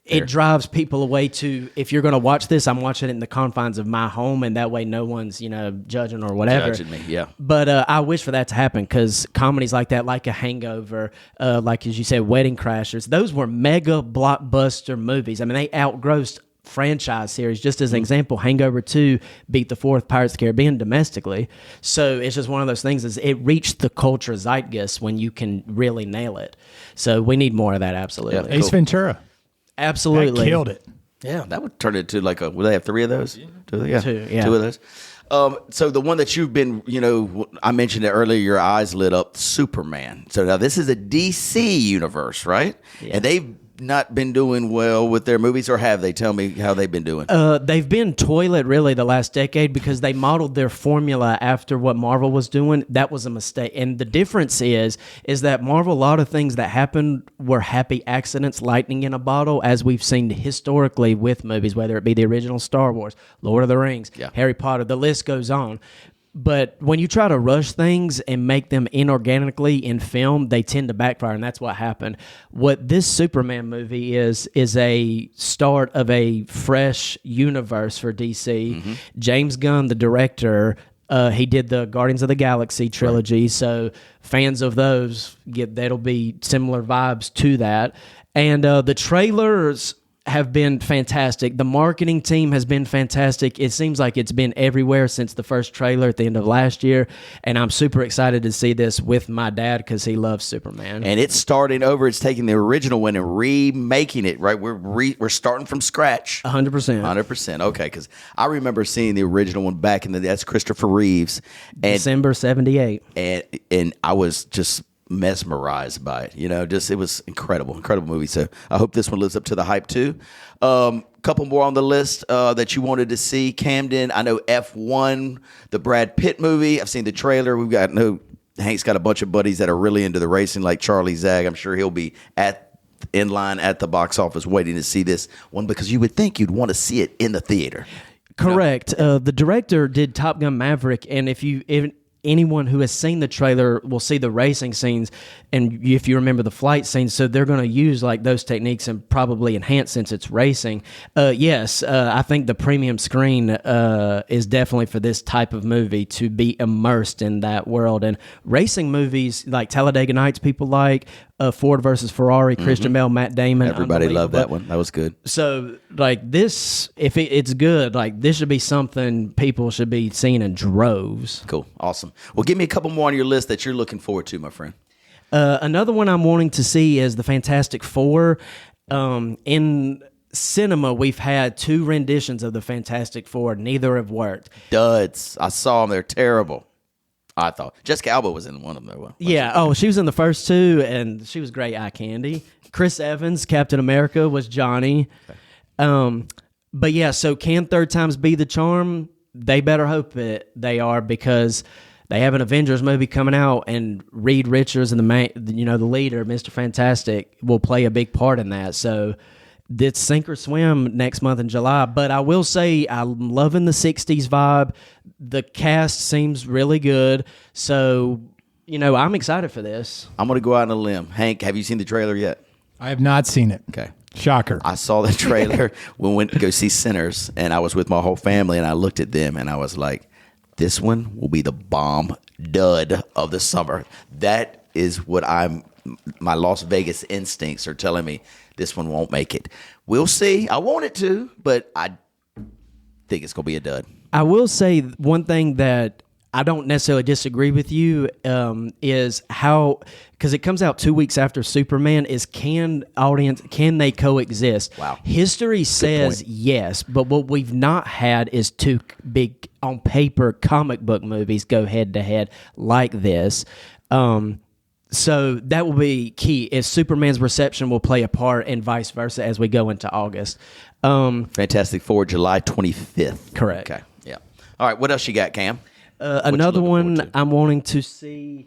it drives people away to, if you're going to watch this, I'm watching it in the confines of my home, and that way no one's, judging or whatever.
Judging me, yeah.
But I wish for that to happen because comedies like that, like a Hangover, like as you said, Wedding Crashers, those were mega blockbuster movies. I mean, they outgrossed franchise series. Just as an example, Hangover 2 beat the 4th Pirates of the Caribbean domestically. So it's just one of those things, is it reached the culture zeitgeist when you can really nail it. So we need more of that, absolutely.
Ace Ventura.
Absolutely.
That killed it.
Yeah, that would turn it into like will they have 3 of those? Two, yeah.
2, yeah.
2 of those. So the one that you've been, I mentioned it earlier, your eyes lit up, Superman. So now this is a DC universe, right?
Yeah.
And they've not been doing well with their movies, or have they? Tell me how they've been doing.
They've been toilet really the last decade because they modeled their formula after what Marvel was doing. That was a mistake. And the difference is that Marvel, a lot of things that happened were happy accidents, lightning in a bottle, as we've seen historically with movies, whether it be the original Star Wars, Lord of the Rings, Harry Potter, the list goes on. But when you try to rush things and make them inorganically in film, they tend to backfire, and that's what happened. What this Superman movie is a start of a fresh universe for DC. James Gunn, the director, he did the Guardians of the Galaxy trilogy, so fans of those that'll be similar vibes to that. And the trailers have been fantastic. The marketing team has been fantastic. It seems like it's been everywhere since the first trailer at the end of last year, and I'm super excited to see this with my dad because he loves Superman.
And it's starting over. It's taking the original one and remaking it, right? We're starting from scratch.
100%.
100%. Okay, because I remember seeing the original one back in that's Christopher Reeves. And,
December 78.
And I was just mesmerized by it, it was incredible movie. So I hope this one lives up to the hype too. Couple more on the list that you wanted to see. Camden, I know F1, the Brad Pitt movie. I've seen the trailer. Hank's got a bunch of buddies that are really into the racing, like Charlie Zag. I'm sure he'll be in line at the box office waiting to see this one, because you would think you'd want to see it in the theater.
Correct. The director did Top Gun Maverick, and if anyone who has seen the trailer will see the racing scenes, and if you remember the flight scenes, so they're going to use like those techniques and probably enhance since it's racing. Yes, I think the premium screen is definitely for this type of movie to be immersed in that world. And racing movies like Talladega Nights, people like Ford versus Ferrari, Christian Bale, Matt Damon.
Everybody loved that one. That was good.
So like this, if it's good, like this should be something people should be seeing in droves.
Cool. Awesome. Well, give me a couple more on your list that you're looking forward to, my friend.
Another one I'm wanting to see is the Fantastic Four. In cinema, we've had 2 renditions of the Fantastic Four. Neither have worked.
Duds. I saw them. They're terrible. I thought Jessica Alba was in one of them.
Yeah. Oh, she was in the first 2, and she was great eye candy. Chris Evans, Captain America, was Johnny. Okay. But yeah, so can third times be the charm? They better hope they are, because they have an Avengers movie coming out, and Reed Richards and the leader, Mr. Fantastic, will play a big part in that. So it's sink or swim next month in July. But I will say I'm loving the 60s vibe. The cast seems really good. So, I'm excited for this.
I'm going to go out on a limb. Hank, have you seen the trailer yet?
I have not seen it.
Okay.
Shocker.
I saw the trailer when we went to go see Sinners, and I was with my whole family, and I looked at them, and I was like, this one will be the bomb dud of the summer. That is what my Las Vegas instincts are telling me. This one won't make it. We'll see. I want it to, but I think it's going to be a dud.
I will say one thing that I don't necessarily disagree with you is how, because it comes out 2 weeks after Superman, can they coexist?
Wow.
History says yes, but what we've not had is two big, on paper, comic book movies go head to head like this. So that will be key. If Superman's reception will play a part and vice versa as we go into August.
Fantastic Four, July 25th.
Correct.
Okay. Yeah. All right. What else you got, Cam?
Another one I'm wanting to see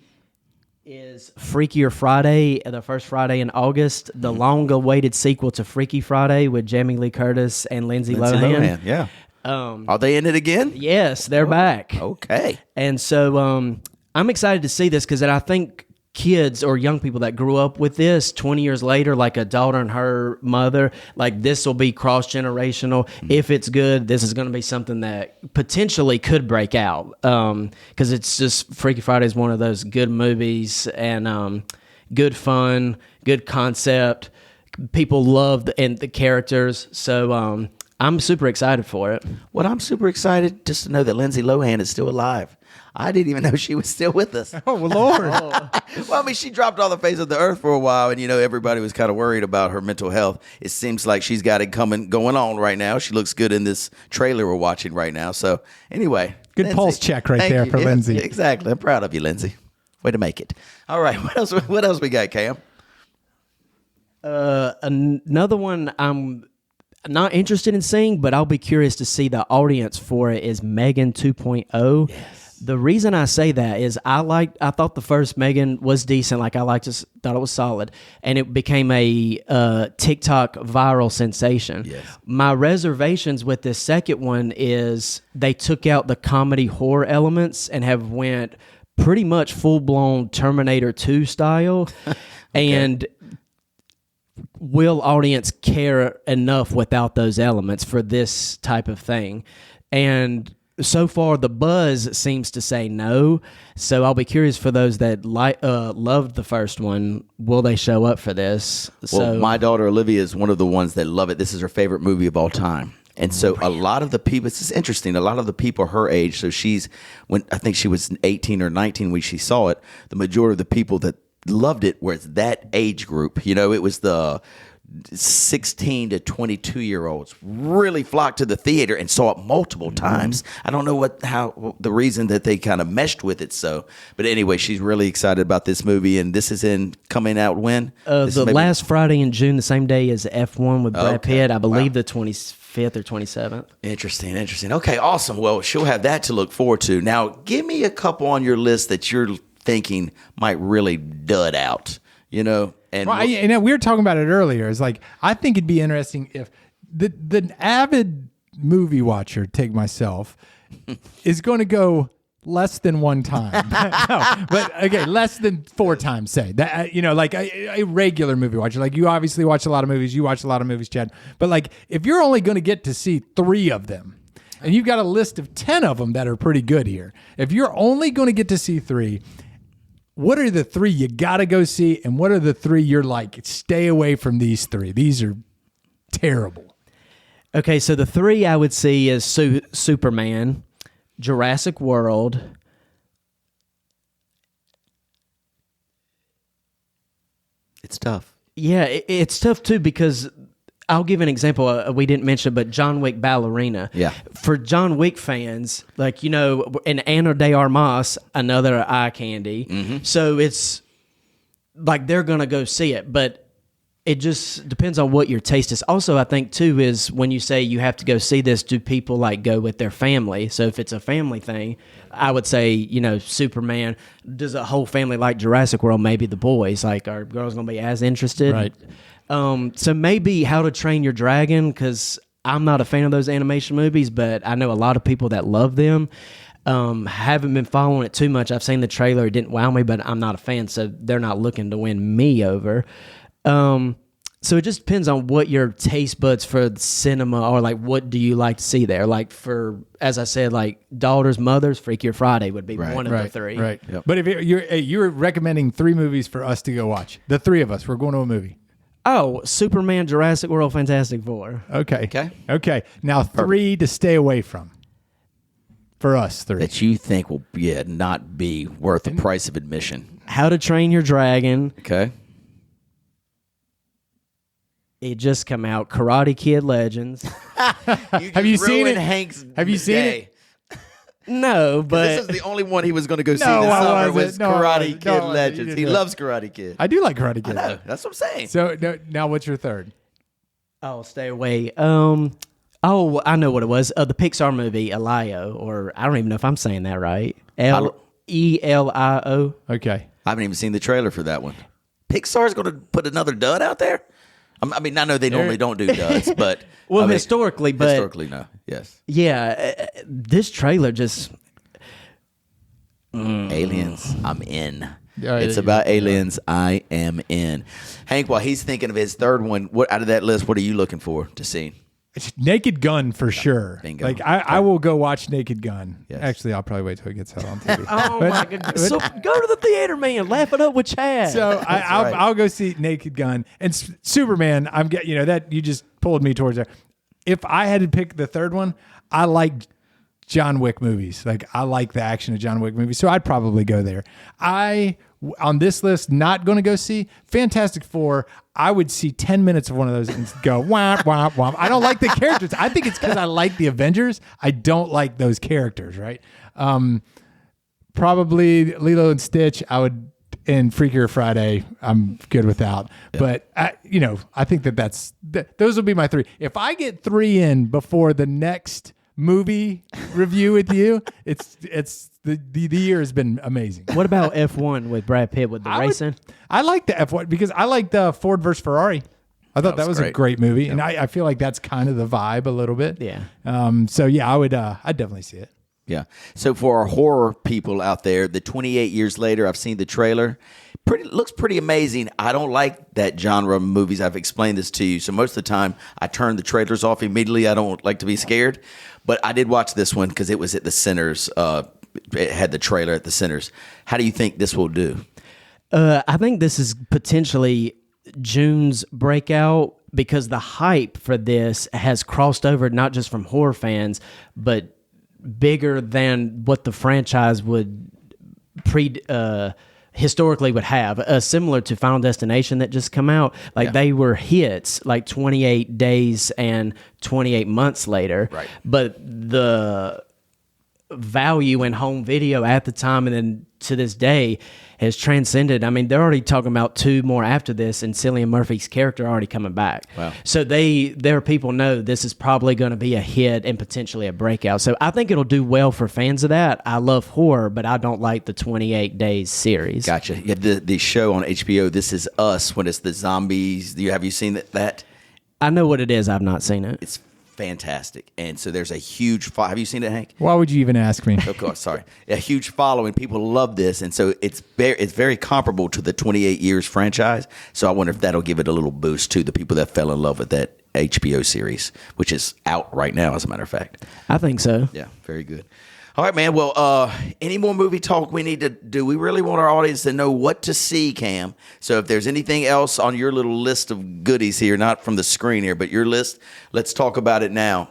is Freakier Friday, the first Friday in August, the long-awaited sequel to Freaky Friday with Jamie Lee Curtis and Lindsay Lohan.
Yeah. Are they in it again?
Yes, they're back.
Okay.
And so I'm excited to see this because I think kids or young people that grew up with this 20 years later, like a daughter and her mother, like this will be cross-generational. If it's good, this is going to be something that potentially could break out because it's just Freaky Friday is one of those good movies and good fun, good concept. People love the characters. So I'm super excited for it.
Well, I'm super excited just to know that Lindsay Lohan is still alive. I didn't even know she was still with us.
Oh, well, Lord.
Well, I mean, she dropped off the face of the earth for a while, and, everybody was kind of worried about her mental health. It seems like she's got it going on right now. She looks good in this trailer we're watching right now. So, anyway.
Good
Lindsay,
pulse check right there for Lindsay.
Yes, exactly. I'm proud of you, Lindsay. Way to make it. All right. What else we got, Cam?
Another one I'm not interested in seeing, but I'll be curious to see the audience for it is Megan 2.0. Yes. The reason I say that is I thought the first Megan was decent. Like thought it was solid, and it became a TikTok viral sensation.
Yes.
My reservations with this second one is they took out the comedy horror elements and have went pretty much full blown Terminator 2 style, and will audience care enough without those elements for this type of thing? And so far, the buzz seems to say no. So I'll be curious for those that loved the first one. Will they show up for this?
Well, my daughter Olivia is one of the ones that love it. This is her favorite movie of all time. And so a lot of the people, it's interesting, a lot of the people her age, so I think she was 18 or 19 when she saw it, the majority of the people that loved it was that age group. It was the 16 to 22-year-olds really flocked to the theater and saw it multiple times. I don't know the reason that they kind of meshed with it. But anyway, she's really excited about this movie, and this is coming out when?
Last Friday in June, the same day as F1 with Brad Pitt. I believe the 25th or 27th.
Interesting. Okay, awesome. Well, she'll have that to look forward to. Now, give me a couple on your list that you're thinking might really dud out. And
we were talking about it earlier. It's like I think it'd be interesting if the avid movie watcher, take myself, is going to go less than one time. No, but okay, less than 4 times. Say that like a regular movie watcher. Like you obviously watch a lot of movies. You watch a lot of movies, Chad. But like if you're only going to get to see 3 of them, and you've got a list of 10 of them that are pretty good here, if you're only going to get to see 3. What are the 3 you got to go see, and what are the 3 you're like, stay away from these 3? These are terrible.
Okay, so the 3 I would see is Superman, Jurassic World.
It's tough.
Yeah, it's tough too because I'll give an example. We didn't mention, but John Wick Ballerina.
Yeah.
For John Wick fans, and Ana de Armas, another eye candy. Mm-hmm. So it's like they're going to go see it, but it just depends on what your taste is. Also, I think, too, is when you say you have to go see this, do people go with their family? So if it's a family thing, I would say, Superman. Does a whole family like Jurassic World? Maybe the boys. Are girls going to be as interested?
Right.
So maybe How to Train Your Dragon, because I'm not a fan of those animation movies, but I know a lot of people that love them. Haven't been following it too much. I've seen the trailer. It didn't wow me, but I'm not a fan, so they're not looking to win me over. So it just depends on what your taste buds for the cinema are. Like, what do you like to see there? Like, for, as I said, like Daughters, Mothers, Freakier Friday would be one of the three.
Right. Yep. But if you're recommending 3 movies for us to go watch, the 3 of us, we're going to a movie.
Oh, Superman, Jurassic World, Fantastic Four.
Okay. Now 3 to stay away from. For us, 3.
That you think will not be worth the price of admission.
How to Train Your Dragon.
Okay.
It just come out. Karate Kid Legends.
Have you seen it?
Hank's
Have you seen it?
No, but
this is the only one he was going to go see
No,
this
I
summer
wasn't.
was
No, I
Karate
wasn't.
Kid
No,
Legends.
you
He
did
loves Karate Kid.
I do like Karate Kid.
No, that's what I'm saying.
So now what's your third?
oh, stay away. Oh, I know what it was. The Pixar movie Elio, or I don't even know if I'm saying that right. Elio.
Okay.
I haven't even seen the trailer for that one. Pixar's going to put another dud out there? I mean, I know they normally don't do duds, but...
Well,
I mean,
historically, but...
Historically, no. Yes.
Yeah, this trailer just...
Aliens, I'm in.
Yeah,
It's
yeah,
about aliens. I am in. Hank, while he's thinking of his third one, what out of that list, what are you looking for to see?
It's Naked Gun for sure.
Bingo.
Like I will go watch Naked Gun.
Yes.
Actually, I'll probably wait till it gets out on TV.
Oh, my goodness. So go to the theater, man. Laugh it up with Chad.
So
right.
I'll go see Naked Gun and Superman. I'm getting that you just pulled me towards there. If I had to pick the third one, I like John Wick movies. Like I like the action of John Wick movies, so I'd probably go there. On this list, not going to go see Fantastic Four. I would see 10 minutes of one of those and go womp womp womp. I don't like the characters. I think it's because I like the Avengers. I don't like those characters. Right? Probably Lilo and Stitch. I would. And Freakier Friday, I'm good without. Yeah. But I think those will be my 3. If I get 3 in before the next movie review with you, it's the year has been amazing.
What about F1 with Brad Pitt with the racing?
I like the F1 because I like the Ford versus Ferrari. I thought that was a great movie, and I feel like that's kind of the vibe a little bit.
Yeah.
So yeah, I'd definitely see it.
Yeah. So for our horror people out there, the 28 years later, I've seen the trailer. Looks pretty amazing. I don't like that genre of movies. I've explained this to you. So most of the time, I turn the trailers off immediately. I don't like to be scared. But I did watch this one because it was at the Centers. It had the trailer at the Centers. How do you think this will do?
I think this is potentially June's breakout because the hype for this has crossed over not just from horror fans, but bigger than what the franchise would historically would have, similar to Final Destination that just come out. Like they were hits like 28 days and 28 months later.
Right.
But the value in home video at the time and then to this day has transcended. I mean, they're already talking about 2 more after this, and Cillian Murphy's character already coming back.
Wow.
So their people know this is probably going to be a hit and potentially a breakout. So I think it'll do well for fans of that. I love horror, but I don't like the 28 Days series.
Gotcha. Yeah, the show on HBO, This Is Us, when it's the zombies. Have you seen that?
I know what it is. I've not seen it.
It's fantastic. And so there's a huge have you seen it, Hank?
Why would you even ask me?
Of course, sorry. A huge following. People love this, and so it's very comparable to the 28 Years franchise. So I wonder if that'll give it a little boost to the people that fell in love with that HBO series, which is out right now, as a matter of fact.
I think so.
Yeah, very good. All right, man. Well, any more movie talk we need to do? We really want our audience to know what to see, Cam. So if there's anything else on your little list of goodies here, not from the screen here, but your list, let's talk about it now.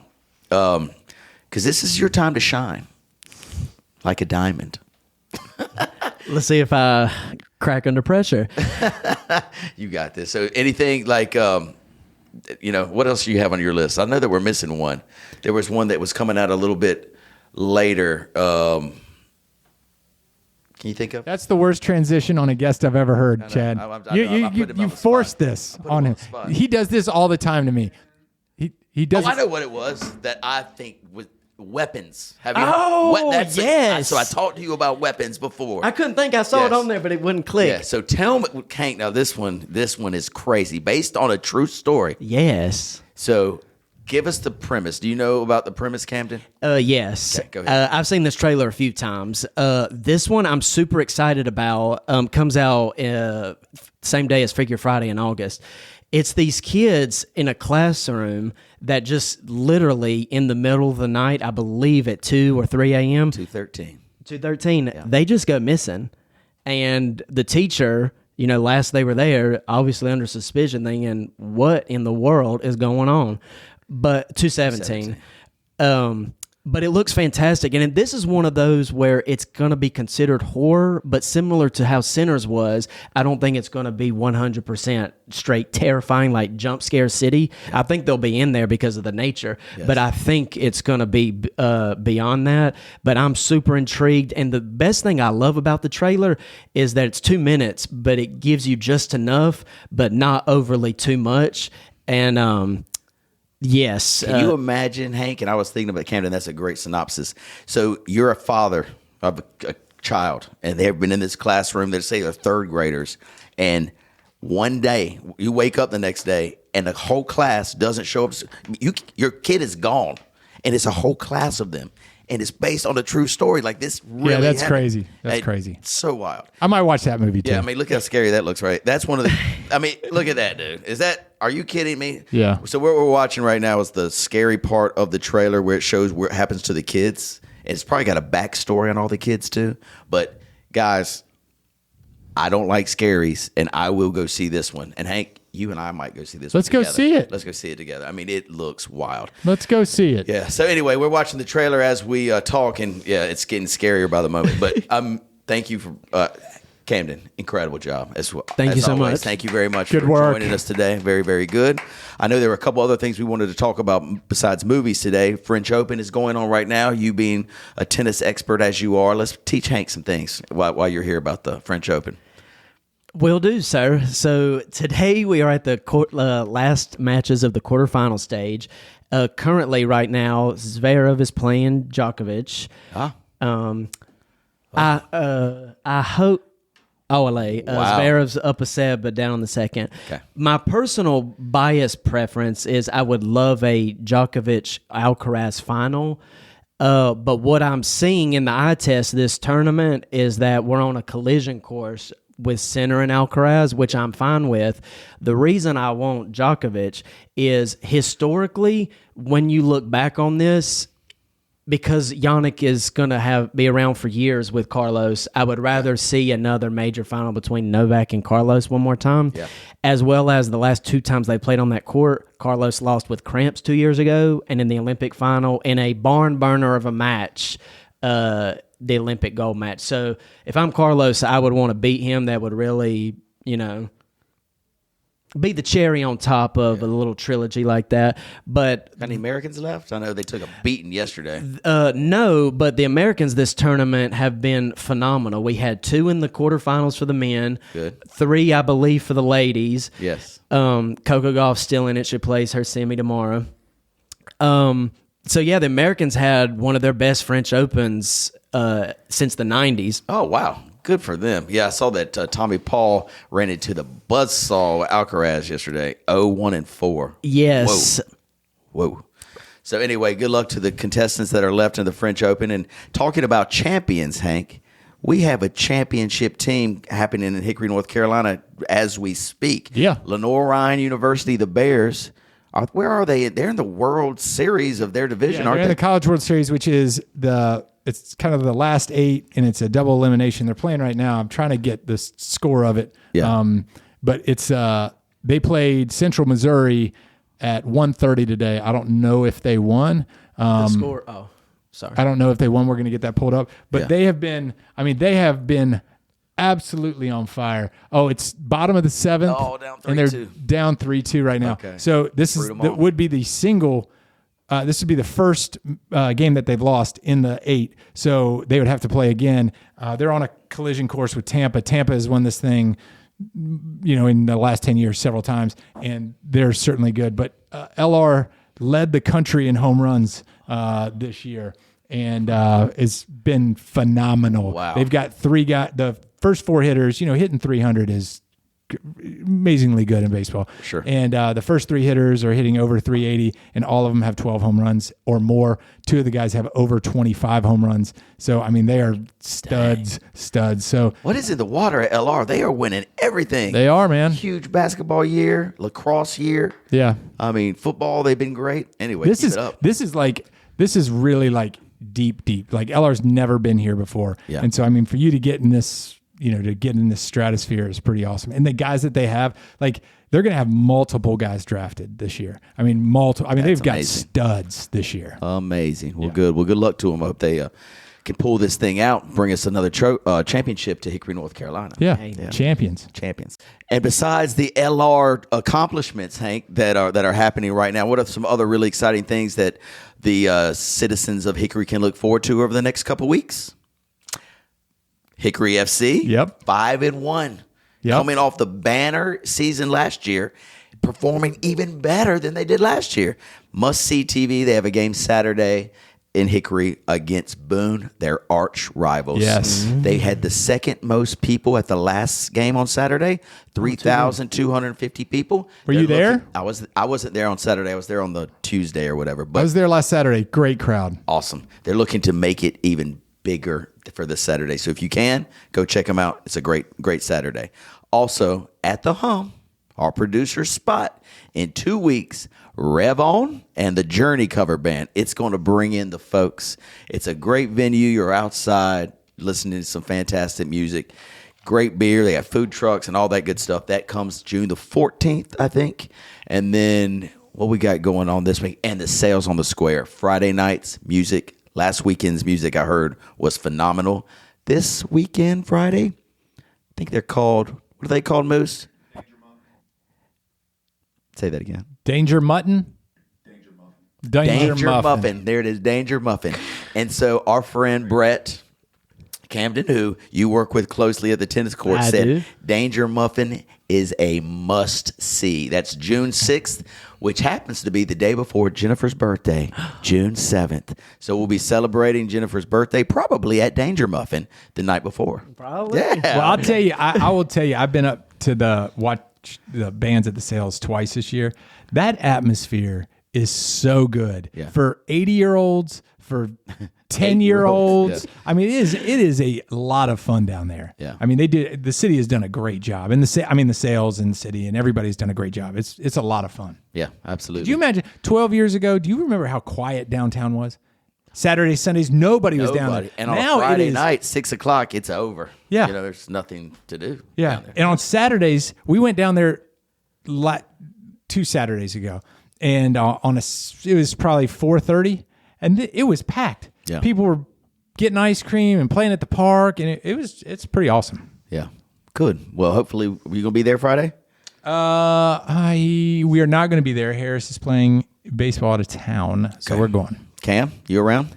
Because this is your time to shine like a diamond.
Let's see if I crack under pressure.
You got this. So anything like, what else do you have on your list? I know that we're missing one. There was one that was coming out a little bit later. Can you think of?
That's the worst transition on a guest I've ever heard, Chad. You forced this on him. He does this all the time to me. He does.
I know what it was that I think was weapons. Have you?
Yes.
So I talked to you about weapons before.
I couldn't think I saw it on there, but it wouldn't click.
Yeah. So tell me, Hank. Now this one is crazy, based on a true story.
Yes.
So give us the premise. Do you know about the premise, Camden?
Yes.
Okay, go ahead.
I've seen this trailer a few times. This one I'm super excited about. Comes out same day as Figure Friday in August. It's these kids in a classroom that just literally in the middle of the night, I believe at 2 or 3 a.m.
213.
2:13, they just go missing. And the teacher, last they were there, obviously under suspicion, thinking, what in the world is going on? But 217. But it looks fantastic. And this is one of those where it's going to be considered horror, but similar to how Sinners was, I don't think it's going to be 100% straight terrifying like Jump Scare City. I think they'll be in there because of the nature, but I think it's going to be beyond that. But I'm super intrigued. And the best thing I love about the trailer is that it's 2 minutes, but it gives you just enough, but not overly too much. And, yes.
Can you imagine, Hank? And I was thinking about Camden. That's a great synopsis. So you're a father of a child, and they've been in this classroom. They say they're third graders, and one day you wake up the next day, and the whole class doesn't show up. Your kid is gone, and it's a whole class of them. And it's based on a true story. Like this really
that's
happened.
crazy. That's crazy.
It's so wild.
I might watch that movie too.
Yeah, I mean, look how scary that looks, right? That's one of the, look at that, dude. Are you kidding me?
Yeah.
So what we're watching right now is the scary part of the trailer where it shows what happens to the kids. It's probably got a backstory on all the kids too. But guys, I don't like scaries, and I will go see this one. And Hank, you and I might go see this
Let's
one
go see it.
Let's go see it together. I mean, it looks wild.
Let's go see it.
Yeah. So anyway, we're watching the trailer as we talk, and yeah, it's getting scarier by the moment. But thank you for Camden. Incredible job.
Thank you so much.
Thank you very much
Good
for
work.
joining us today. Very, very good. I know there were a couple other things we wanted to talk about besides movies today. French Open is going on right now. You being a tennis expert as you are, let's teach Hank some things while you're here about the French Open.
Will do, sir. So today we are at the last matches of the quarterfinal stage. Currently, right now, Zverev is playing Djokovic. I hope Zverev's up a set, but down in the second.
Okay.
My personal bias preference is I would love a Djokovic-Alcaraz final. But what I'm seeing in the eye test this tournament is that we're on a collision course with Sinner and Alcaraz, which I'm fine with. The reason I want Djokovic is historically, when you look back on this, because Yannick is going to be around for years with Carlos, I would rather see another major final between Novak and Carlos one more time, as well as the last 2 times they played on that court. Carlos lost with cramps 2 years ago, and in the Olympic final, in a barn burner of a match, the Olympic gold match. So if I'm Carlos, I would want to beat him. That would really, be the cherry on top of a little trilogy like that. But
Got any Americans left? I know they took a beating yesterday.
no, but the Americans this tournament have been phenomenal. We had 2 in the quarterfinals for the men.
Good.
3, I believe, for the ladies.
Yes.
Coco Gauff's still in it. She plays her semi tomorrow. So, yeah, the Americans had one of their best French Opens since the 90s.
Oh, wow. Good for them. Yeah, I saw that Tommy Paul ran into the buzzsaw Alcaraz yesterday. 0-1-4.
Yes.
Whoa. So anyway, good luck to the contestants that are left in the French Open. And talking about champions, Hank, we have a championship team happening in Hickory, North Carolina as we speak.
Yeah.
Lenore Ryan University, the Bears. Where are they? They're in the World Series of their division, aren't
they're in
they?
the College World Series, which is it's kind of the last 8, and it's a double elimination. They're playing right now. I'm trying to get the score of it.
Yeah.
But it's they played Central Missouri at 1:30 today. I don't know if they won.
The score. Oh, sorry.
I don't know if they won. We're going to get that pulled up. But they have been absolutely on fire. Oh, it's bottom of the 7th.
Oh, down 3-2.
And they're down 3-2 right now.
Okay.
So this would be the single. This would be the first game that they've lost in the 8. So they would have to play again. They're on a collision course with Tampa. Tampa has won this thing, in the last 10 years several times, and they're certainly good. But LR led the country in home runs this year, and it's been phenomenal.
Wow.
They've got 3 guys. The first 4 hitters, hitting 300 is amazingly good in baseball.
Sure.
And the first 3 hitters are hitting over 380, and all of them have 12 home runs or more. 2 of the guys have over 25 home runs. So, I mean, they are studs. So
What is in the water at LR? They are winning everything.
they are, man.
Huge basketball year, lacrosse year.
Yeah.
I mean, football, they've been great. Anyway,
This
keep
is
it up.
this is really like deep. Like LR's never been here before.
Yeah.
And so, I mean, for you to get in this, to get in this stratosphere is pretty awesome. And the guys that they have, like, they're going to have multiple guys drafted this year. I mean, they've got
amazing.
studs this year.
Amazing. Well, good. Well, good luck to them. I hope they can pull this thing out and bring us another championship to Hickory, North Carolina.
Yeah. Champions.
And besides the LR accomplishments, Hank, that are happening right now, what are some other really exciting things that the citizens of Hickory can look forward to over the next couple weeks? Hickory FC,
Yep.
5-1,
Yep.
coming off the banner season last year, performing even better than they did last year. Must see TV. They have a game Saturday in Hickory against Boone, their arch rivals.
Yes.
They had the second most people at the last game on Saturday, 3,250 people.
Were you there?
I wasn't there on Saturday. I was there on the Tuesday or whatever.
I
But
was there last Saturday. Great crowd.
awesome. They're looking to make it even bigger for this Saturday. So if you can, go check them out. It's a great Saturday. Also, at the Hum, our producer's spot, in 2 weeks, Rev On and the Journey cover band. It's going to bring in the folks. It's a great venue. You're outside listening to some fantastic music. Great beer. They have food trucks and all that good stuff. That comes June the 14th, I think. And then what we got going on this week, and the Sales on the Square. Friday nights, music. Last weekend's music I heard was phenomenal. This weekend, Friday, I think they're called, what are they called, Moose? Say that again.
Danger Mutton? Danger
Muffin. There it is, Danger Muffin. And so our friend Brett Camden, who you work with closely at the tennis court,
I
said
do.
Danger Muffin is a must-see. That's June 6th, which happens to be the day before Jennifer's birthday, June 7th. So we'll be celebrating Jennifer's birthday probably at Danger Muffin the night before.
Probably.
Yeah.
Well, I'll tell you, I will tell you, I've been up to watch the bands at the Sales twice this year. That atmosphere is so good for 80-year-olds, for 10-year-olds.
Yeah.
I mean, it is a lot of fun down there.
Yeah.
I mean, the city has done a great job, and the Sales in the city, and everybody's done a great job. It's a lot of fun.
Yeah, absolutely.
Do you imagine 12 years ago? Do you remember how quiet downtown was? Saturdays, Sundays, nobody was down there.
And on
Now
a Friday
it is,
night, 6 o'clock, it's over.
Yeah.
There's nothing to do.
Yeah.
down there.
And on Saturdays, we went down there 2 Saturdays ago, and it was probably 4:30, and it was packed.
Yeah.
People were getting ice cream and playing at the park, and it's pretty awesome.
Yeah. Good. Well, hopefully, are you going to be there Friday?
We are not going to be there. Harris is playing baseball out of town, so we're going.
Cam, you around?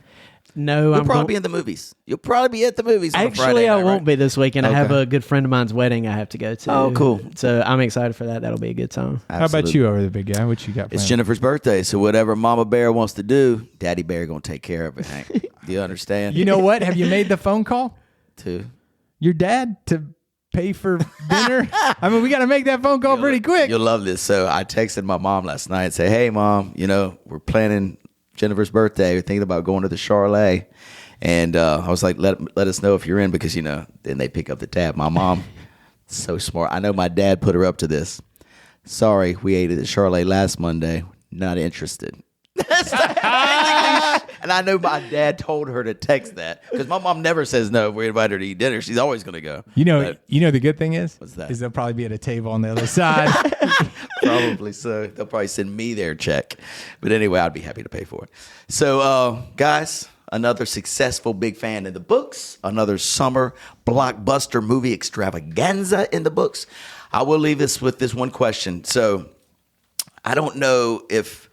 No,
You'll probably be in the movies. You'll probably be at the movies on a Friday
Actually, I
night,
won't
right?
be this weekend. I have
Okay.
a good friend of mine's wedding I have to go to.
Oh, cool.
So I'm excited for that. That'll be a good time.
How about
Absolutely.
you over the big guy? What you got?
It's
planned?
Jennifer's birthday, so whatever Mama Bear wants to do, Daddy Bear going to take care of it, Hank. Do you understand?
You know what? Have you made the phone call?
Too.
Your dad to pay for dinner? I mean, we got to make that phone call pretty quick.
You'll love this. So I texted my mom last night and say, hey, Mom, we're planning Jennifer's birthday. We're thinking about going to the Charlet. And I was like, let us know if you're in because, then they pick up the tab. My mom, so smart. I know my dad put her up to this. Sorry, we ate at the Charlet last Monday. Not interested. And I know my dad told her to text that because my mom never says no if we invite her to eat dinner. She's always going to go. But
The good thing is,
What's that?
is they'll probably be at a table on the other side.
Probably so. They'll probably send me their check. But anyway, I'd be happy to pay for it. So, guys, another successful big fan in the books. Another summer blockbuster movie extravaganza in the books. I will leave this with this one question. So, I don't know if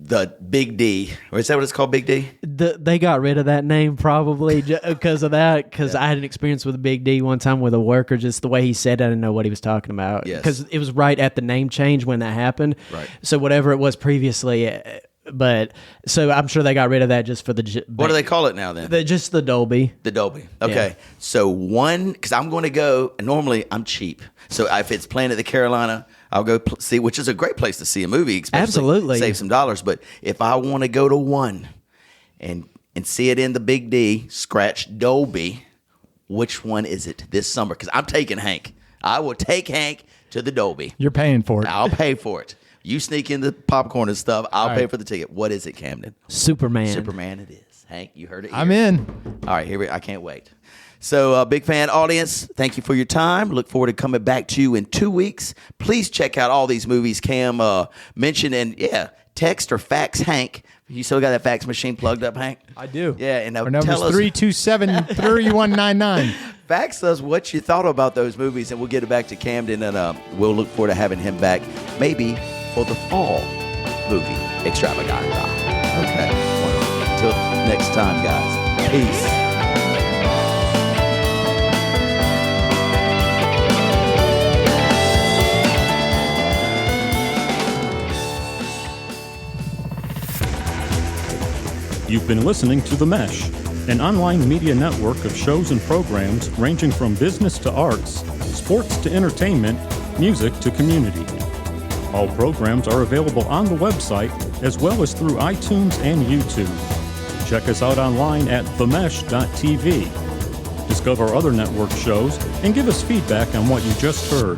the Big D, or is that what it's called, Big D?
They got rid of that name probably because of that. Because I had an experience with a Big D one time with a worker. Just the way he said, I didn't know what he was talking about.
Yes.
Because it was right at the name change when that happened.
Right.
So whatever it was previously, But so I'm sure they got rid of that just for the.
What do they call it now then?
Just the Dolby.
The Dolby. Okay.
Yeah.
So because I'm going to go, and normally I'm cheap. So if it's playing at the Carolina, I'll go see, which is a great place to see a movie. Especially
Absolutely.
Save some dollars. But if I want to go to one and see it in the Big D, scratch Dolby, which one is it this summer? Because I'm taking Hank. I will take Hank to the Dolby.
You're paying for it.
I'll pay for it. You sneak in the popcorn and stuff. I'll pay for the ticket. What is it, Camden?
Superman.
Superman it is. Hank, you heard it here.
I'm in.
All right, I can't wait. So, big fan audience, thank you for your time. Look forward to coming back to you in 2 weeks. Please check out all these movies Cam mentioned. And, text or fax Hank. You still got that fax machine plugged up, Hank?
I do.
Yeah, and
Our
tell
number's
us.
327-3199.
Fax us what you thought about those movies, and we'll get it back to Camden, and we'll look forward to having him back, maybe for the fall movie Extravaganza. Okay. Wonderful. Until next time, guys. Peace.
You've been listening to The Mesh, an online media network of shows and programs ranging from business to arts, sports to entertainment, music to community. All programs are available on the website as well as through iTunes and YouTube. Check us out online at themesh.tv. Discover other network shows and give us feedback on what you just heard.